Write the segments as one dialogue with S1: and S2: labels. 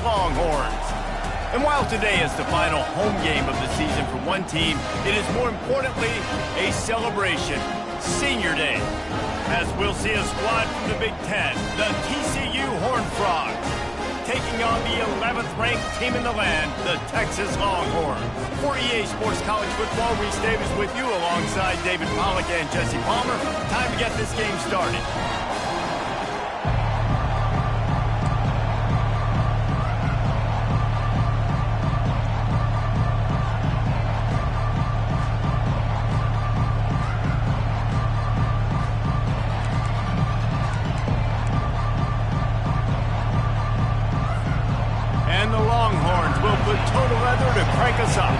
S1: Longhorns. And while today is the final home game of the season for one team, it is more importantly a celebration, Senior Day, as we'll see a squad from the Big Ten, the TCU Horned Frogs, taking on the 11th ranked team in the land, the Texas Longhorns. For EA Sports College Football, Reese Davis with you alongside David Pollack and Jesse Palmer. Time to get this game started. Total Leather to crank us up.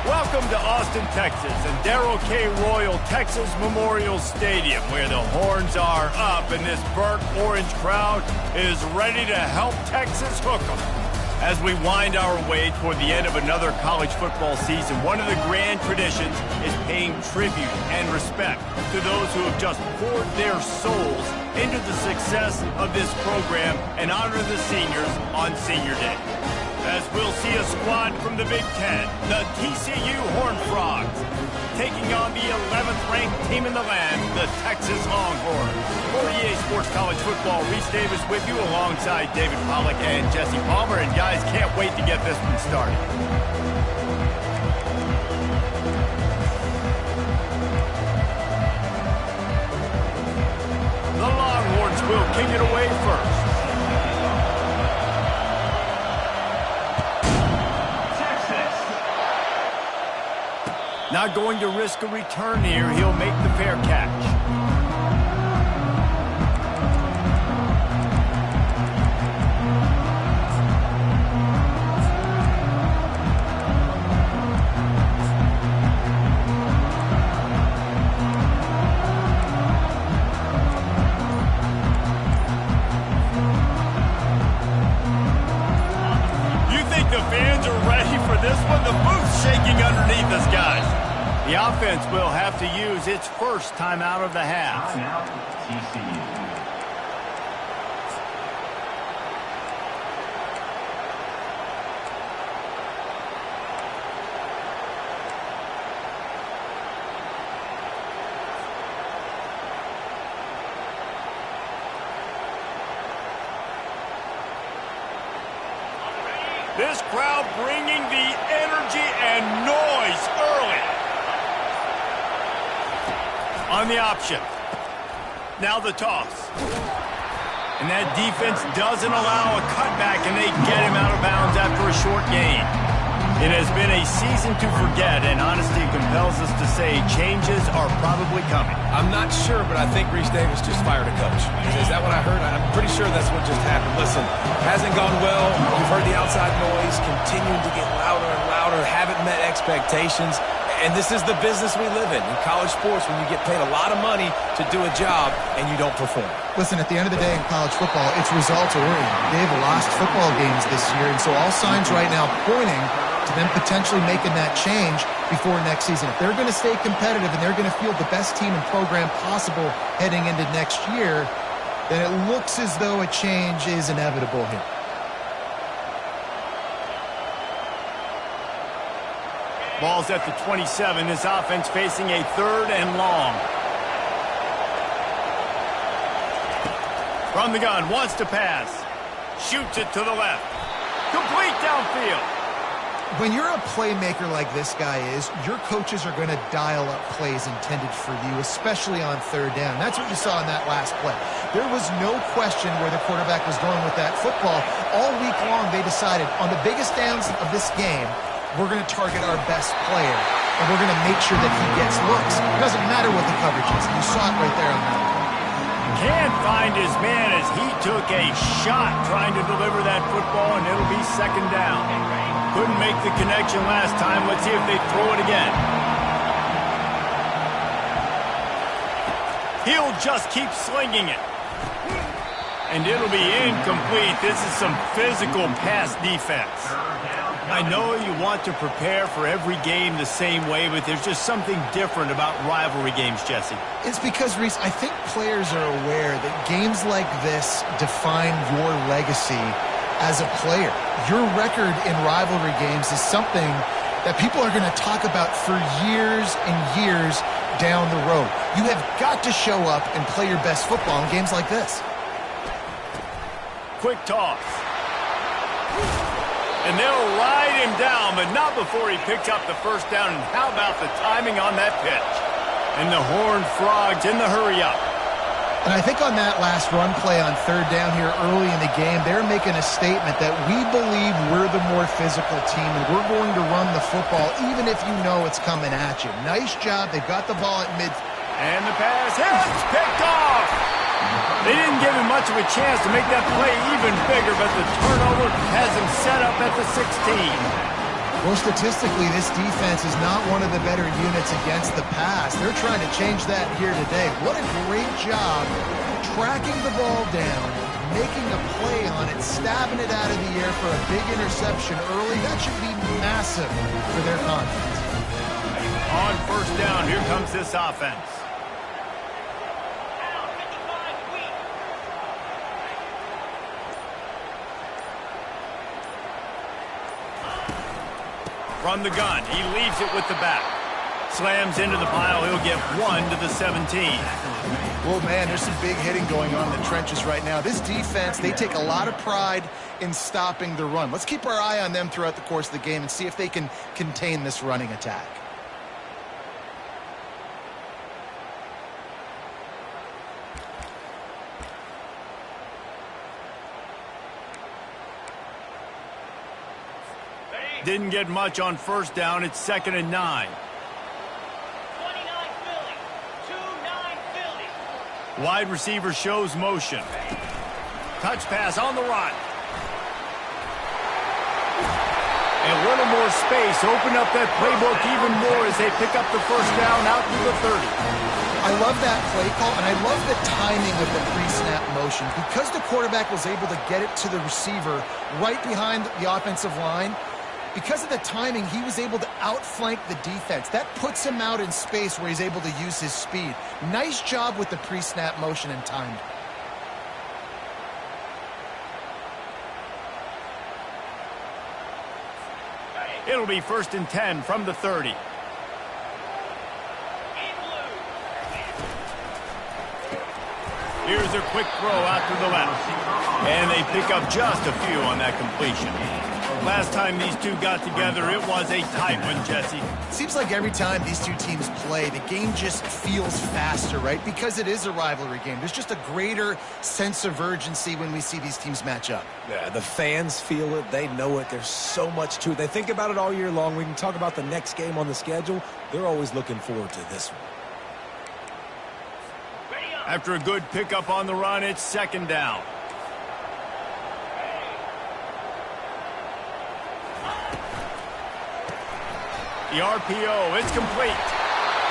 S1: Welcome to Austin, Texas, and Darrell K. Royal Texas Memorial Stadium, where the horns are up and this burnt orange crowd is ready to help Texas hook 'em. As we wind our way toward the end of another college football season, one of the grand traditions is paying tribute and respect to those who have just poured their souls into the success of this program and honor the seniors on Senior Day. As we'll see a squad from the Big Ten, the TCU Horned Frogs, taking on the 11th ranked team in the land, the Texas Longhorns. For EA Sports College Football, Reese Davis with you alongside David Pollack and Jesse Palmer. And guys, can't wait to get this one started. The Longhorns will kick it away first. Not going to risk a return here. He'll make the fair catch. You think the fans are ready for this one? The booth's shaking underneath us, guys. The offense will have to use its first timeout of the half.
S2: Timeout, TCU.
S1: This crowd bringing the energy and noise early. On the option. Now the toss. And that defense doesn't allow a cutback, and they get him out of bounds after a short gain. It has been a season to forget, and honesty compels us to say changes are probably coming.
S2: I'm not sure, but I think Reese Davis just fired a coach. Is that what I heard? I'm pretty sure that's what just happened. Listen, hasn't gone well. You've heard the outside noise, continuing to get louder and louder, haven't met expectations. And this is the business we live in college sports, when you get paid a lot of money to do a job and you don't perform.
S3: Listen, at the end of the day in college football, it's results-oriented. They've lost football games this year, and so all signs right now pointing to them potentially making that change before next season. If they're going to stay competitive and they're going to field the best team and program possible heading into next year, then it looks as though a change is inevitable here.
S1: Ball's at the 27. This offense facing a 3rd and long. From the gun, wants to pass. Shoots it to the left. Complete downfield.
S3: When you're a playmaker like this guy is, your coaches are going to dial up plays intended for you, especially on 3rd down. That's what you saw in that last play. There was no question where the quarterback was going with that football. All week long, they decided on the biggest downs of this game, we're going to target our best player, and we're going to make sure that he gets looks. It doesn't matter what the coverage is. You saw it right there on that play.
S1: Can't find his man as he took a shot trying to deliver that football, and it'll be 2nd down. Couldn't make the connection last time. Let's see if they throw it again. He'll just keep slinging it. And it'll be incomplete. This is some physical pass defense. I know you want to prepare for every game the same way, but there's just something different about rivalry games, Jesse.
S3: It's because, Reese, I think players are aware that games like this define your legacy as a player. Your record in rivalry games is something that people are going to talk about for years and years down the road. You have got to show up and play your best football in games like this.
S1: Quick toss. And they'll ride him down, but not before he picks up the 1st down. And how about the timing on that pitch? And the Horned Frogs in the hurry-up.
S3: And I think on that last run play on 3rd down here early in the game, they're making a statement that we believe we're the more physical team, and we're going to run the football even if you know it's coming at you. Nice job. They've got the ball at mid.
S1: And the pass hits, picked off. They didn't give him much of a chance to make that play even bigger, but the turnover has him set up at the 16.
S3: Well, statistically, this defense is not one of the better units against the pass. They're trying to change that here today. What a great job tracking the ball down, making a play on it, stabbing it out of the air for a big interception early. That should be massive for their confidence.
S1: On 1st down, here comes this offense. From the gun, he leaves it with the back. Slams into the pile, he'll get 1 to the 17.
S3: Well, man, there's some big hitting going on in the trenches right now. This defense, they take a lot of pride in stopping the run. Let's keep our eye on them throughout the course of the game and see if they can contain this running attack.
S1: Didn't get much on 1st down. It's 2nd and 9.
S4: 29 Philly. 2-9 Philly.
S1: Wide receiver shows motion. Touch pass on the run. And a little more space. Open up that playbook even more as they pick up the 1st down out to the 30.
S3: I love that play call, and I love the timing of the pre-snap motion. Because the quarterback was able to get it to the receiver right behind the offensive line, because of the timing, he was able to outflank the defense. That puts him out in space where he's able to use his speed. Nice job with the pre-snap motion and timing.
S1: It'll be 1st and 10 from the 30. Here's a quick throw out to the left. And they pick up just a few on that completion. Last time these two got together, it was a tight one, Jesse.
S3: Seems like every time these two teams play, the game just feels faster, right? Because it is a rivalry game. There's just a greater sense of urgency when we see these teams match up.
S2: Yeah, the fans feel it. They know it. There's so much to it. They think about it all year long. We can talk about the next game on the schedule. They're always looking forward to this one.
S1: After a good pickup on the run, it's second down. The RPO, it's complete.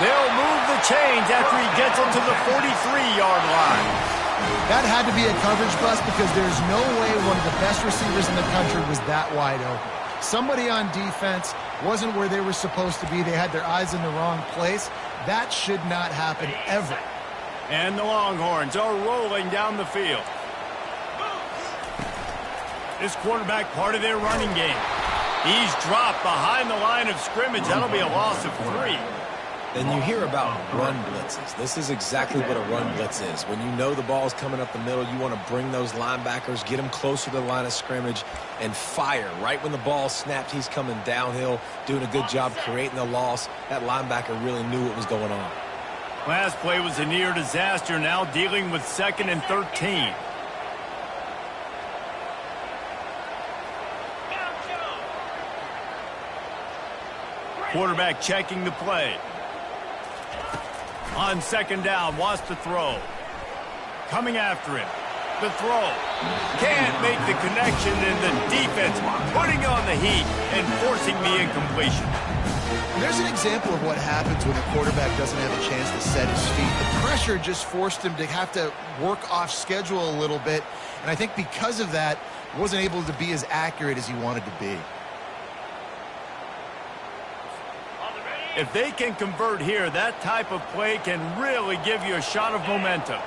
S1: They'll move the chains after he gets them to the 43-yard line.
S3: That had to be a coverage bust because there's no way one of the best receivers in the country was that wide open. Somebody on defense wasn't where they were supposed to be. They had their eyes in the wrong place. That should not happen ever.
S1: And the Longhorns are rolling down the field. This quarterback part of their running game. He's dropped behind the line of scrimmage. That'll be a loss of 3.
S2: And you hear about run blitzes. This is exactly what a run blitz is. When you know the ball's coming up the middle, you want to bring those linebackers, get them closer to the line of scrimmage, and fire. Right when the ball snapped, he's coming downhill, doing a good job creating the loss. That linebacker really knew what was going on.
S1: Last play was a near disaster, now dealing with 2nd and 13. Quarterback checking the play. On second down, wants to throw. Coming after him. The throw. Can't make the connection, and the defense putting on the heat and forcing the incompletion.
S3: There's an example of what happens when a quarterback doesn't have a chance to set his feet. The pressure just forced him to have to work off schedule a little bit, and I think because of that, he wasn't able to be as accurate as he wanted to be.
S1: If they can convert here, that type of play can really give you a shot of momentum.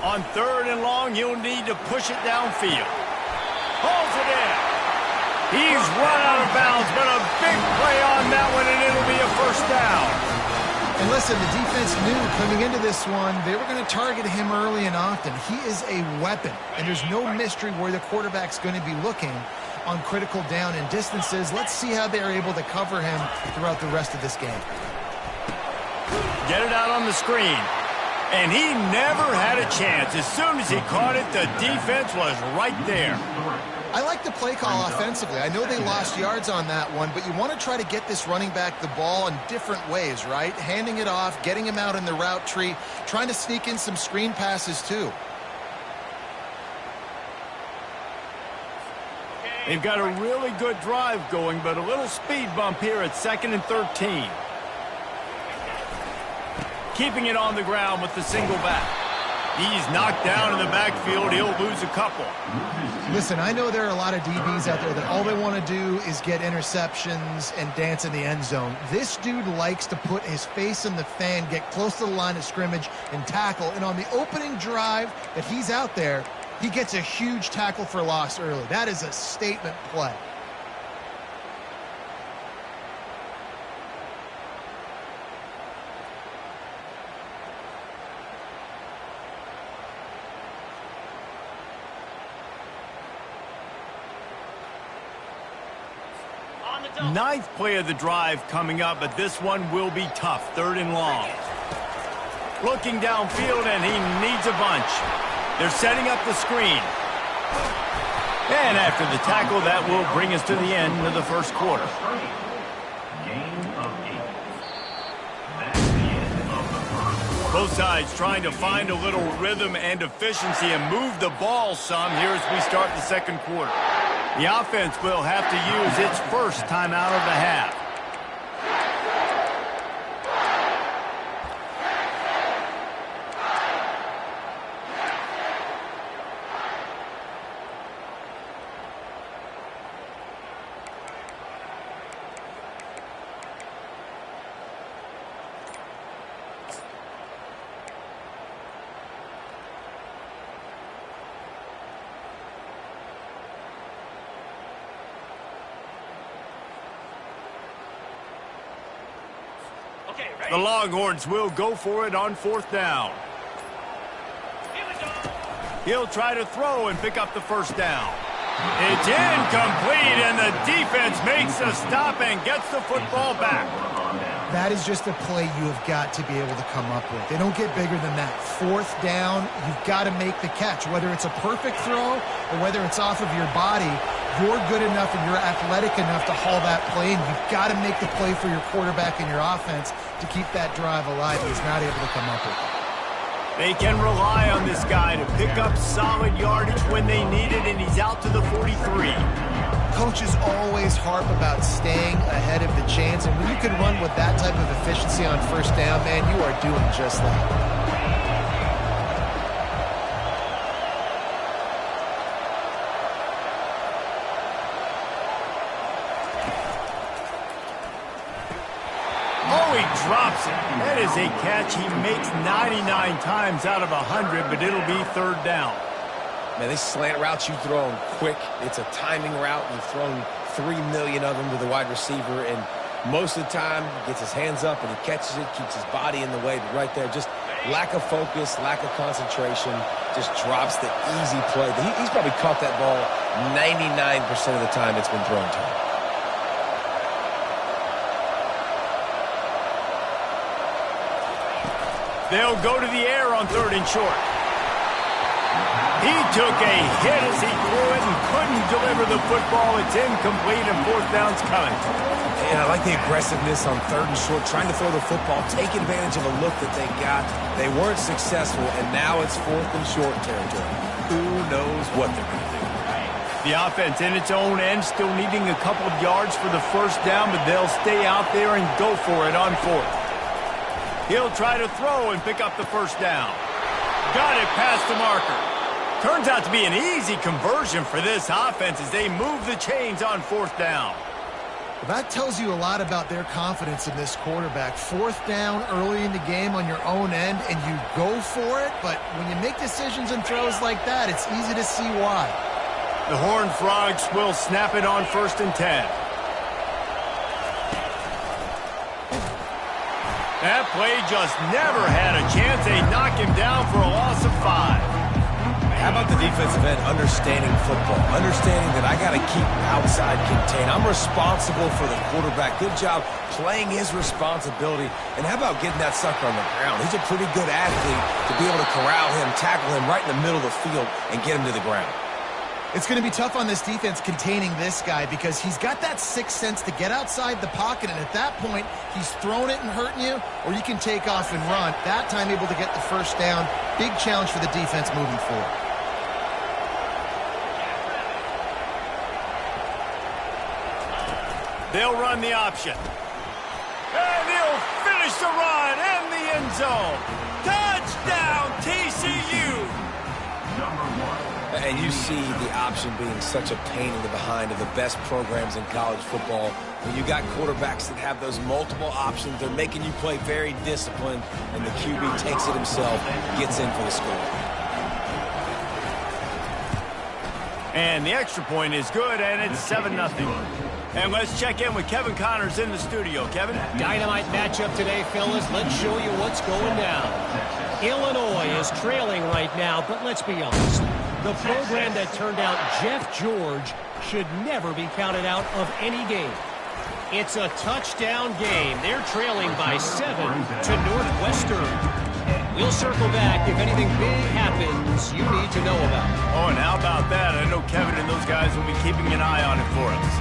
S1: On 3rd and long, you'll need to push it downfield. Pulls it in. He's run out of bounds, but a big play on that one, and it'll be a first down.
S3: And listen, the defense knew coming into this one, they were going to target him early and often. He is a weapon, and there's no mystery where the quarterback's going to be looking on critical down and distances. Let's see how they're able to cover him throughout the rest of this game.
S1: Get it out on the screen. And he never had a chance. As soon as he caught it, the defense was right there.
S3: I like the play call offensively. I know they lost yards on that one, but you want to try to get this running back the ball in different ways, right? Handing it off, getting him out in the route tree, trying to sneak in some screen passes too.
S1: They've got a really good drive going, but a little speed bump here at 2nd and 13. Keeping it on the ground with the single back. He's knocked down in the backfield. He'll lose a couple.
S3: Listen, I know there are a lot of DBs out there that all they want to do is get interceptions and dance in the end zone. This dude likes to put his face in the fan, get close to the line of scrimmage, and tackle. And on the opening drive that he's out there, he gets a huge tackle for loss early. That is a statement play.
S1: Ninth play of the drive coming up, but this one will be tough. 3rd and long. Looking downfield, and he needs a bunch. They're setting up the screen. And after the tackle, that will bring us to the end of the first quarter. Both sides trying to find a little rhythm and efficiency and move the ball some here as we start the second quarter. The offense will have to use its first timeout of the half. The Longhorns will go for it on 4th down. He'll try to throw and pick up the first down. It's incomplete, and the defense makes a stop and gets the football back.
S3: That is just a play you have got to be able to come up with. They don't get bigger than that. Fourth down, you've got to make the catch. Whether it's a perfect throw or whether it's off of your body, you're good enough and you're athletic enough to haul that play, and you've got to make the play for your quarterback and your offense to keep that drive alive. He's not able to come up with it.
S1: They can rely on this guy to pick up solid yardage when they need it, and he's out to the 43.
S3: Coaches always harp about staying ahead of the chains, and when you can run with that type of efficiency on first down, man, you are doing just that.
S1: Drops it. That is a catch he makes 99 times out of 100, but it'll be third down.
S2: Man, these slant routes you throw them quick. It's a timing route. You've thrown 3 million of them to the wide receiver, and most of the time he gets his hands up and he catches it, keeps his body in the way. But right there, just lack of focus, lack of concentration, just drops the easy play. He's probably caught that ball 99% of the time it's been thrown to him.
S1: They'll go to the air on 3rd and short. He took a hit as he threw it and couldn't deliver the football. It's incomplete, and 4th down's coming.
S2: And I like the aggressiveness on 3rd and short, trying to throw the football, take advantage of a look that they got. They weren't successful, and now it's 4th and short territory. Who knows what they're going to do?
S1: The offense in its own end, still needing a couple of yards for the first down, but they'll stay out there and go for it on 4th. He'll try to throw and pick up the first down. Got it past the marker. Turns out to be an easy conversion for this offense as they move the chains on 4th down.
S3: Well, that tells you a lot about their confidence in this quarterback. 4th down early in the game on your own end, and you go for it, but when you make decisions and throws like that, it's easy to see why.
S1: The Horned Frogs will snap it on 1st and 10. That play just never had a chance. They knock him down for a loss of 5.
S2: How about the defensive end understanding football, understanding that I got to keep outside contained. I'm responsible for the quarterback. Good job playing his responsibility. And how about getting that sucker on the ground? He's a pretty good athlete to be able to corral him, tackle him right in the middle of the field, and get him to the ground.
S3: It's going to be tough on this defense containing this guy because he's got that sixth sense to get outside the pocket, and at that point, he's throwing it and hurting you, or you can take off and run. That time able to get the first down. Big challenge for the defense moving forward.
S1: They'll run the option. And he'll finish the run in the end zone. Touchdown, TCU!
S2: And you see the option being such a pain in the behind of the best programs in college football. When you got quarterbacks that have those multiple options, they're making you play very disciplined, and the QB takes it himself, gets in for the score.
S1: And the extra point is good, and it's 7-0. And let's check in with Kevin Connors in the studio. Kevin?
S5: Dynamite matchup today, fellas. Let's show you what's going down. Illinois is trailing right now, but let's be honest. The program that turned out Jeff George should never be counted out of any game. It's a touchdown game. They're trailing by 7 to Northwestern. We'll circle back if anything big happens you need to know about.
S1: Oh, and how about that? I know Kevin and those guys will be keeping an eye on it for us.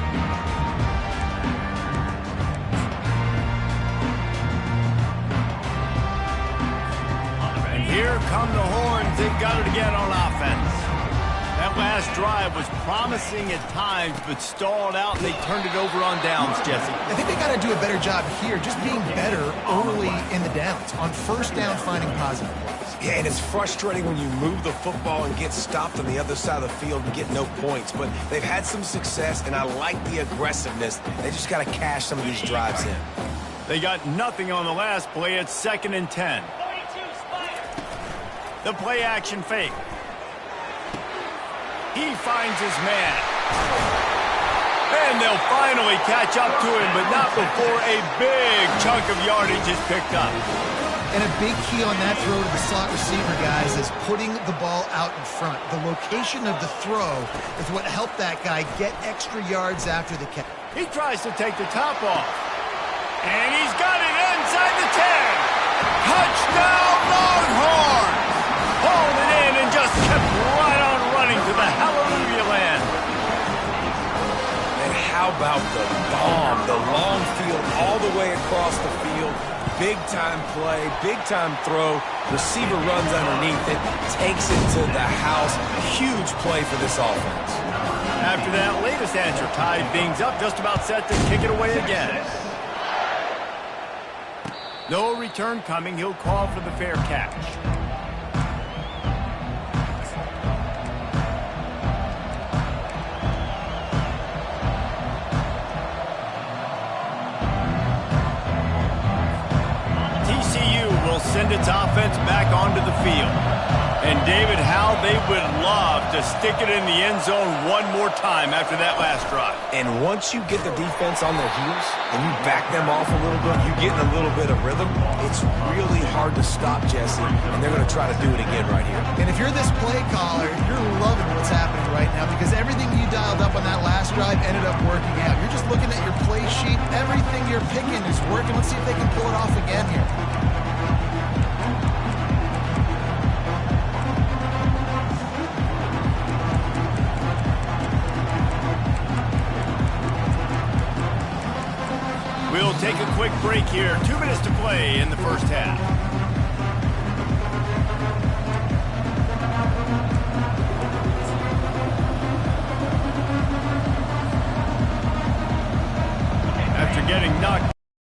S1: And here come the Horns. They got it again on offense. That last drive was promising at times, but stalled out, and they turned it over on downs, Jesse.
S3: I think they got to do a better job here, just being better early in the downs. On first down, finding positive plays.
S2: Yeah, and it's frustrating when you move the football and get stopped on the other side of the field and get no points. But they've had some success, and I like the aggressiveness. They just got to cash some of these drives in.
S1: They got nothing on the last play. It's 2nd and 10. The play action fake. He finds his man. And they'll finally catch up to him, but not before a big chunk of yardage is picked up.
S3: And a big key on that throw to the slot receiver, guys, is putting the ball out in front. The location of the throw is what helped that guy get extra yards after the catch.
S1: He tries to take the top off. And he's got it inside the 10. Touchdown Longhorns! Hauled it in and just kept right on running to the hallelujah land.
S2: And how about the bomb? The long field all the way across the field. Big-time play, big-time throw. Receiver runs underneath it, takes it to the house. Huge play for this offense.
S1: After that latest answer tied things up, just about set to kick it away again. No return coming. He'll call for the fair catch. Send its offense back onto the field. And David, how they would love to stick it in the end zone one more time after that last drive.
S2: And once you get the defense on their heels and you back them off a little bit, you get in a little bit of rhythm, it's really hard to stop, Jesse, and they're going to try to do it again right here.
S3: And if you're this play caller, you're loving what's happening right now because everything you dialed up on that last drive ended up working out. You're just looking at your play sheet. Everything you're picking is working. Let's see if they can pull it off again here.
S1: We'll take a quick break here. 2 minutes to play in the first half.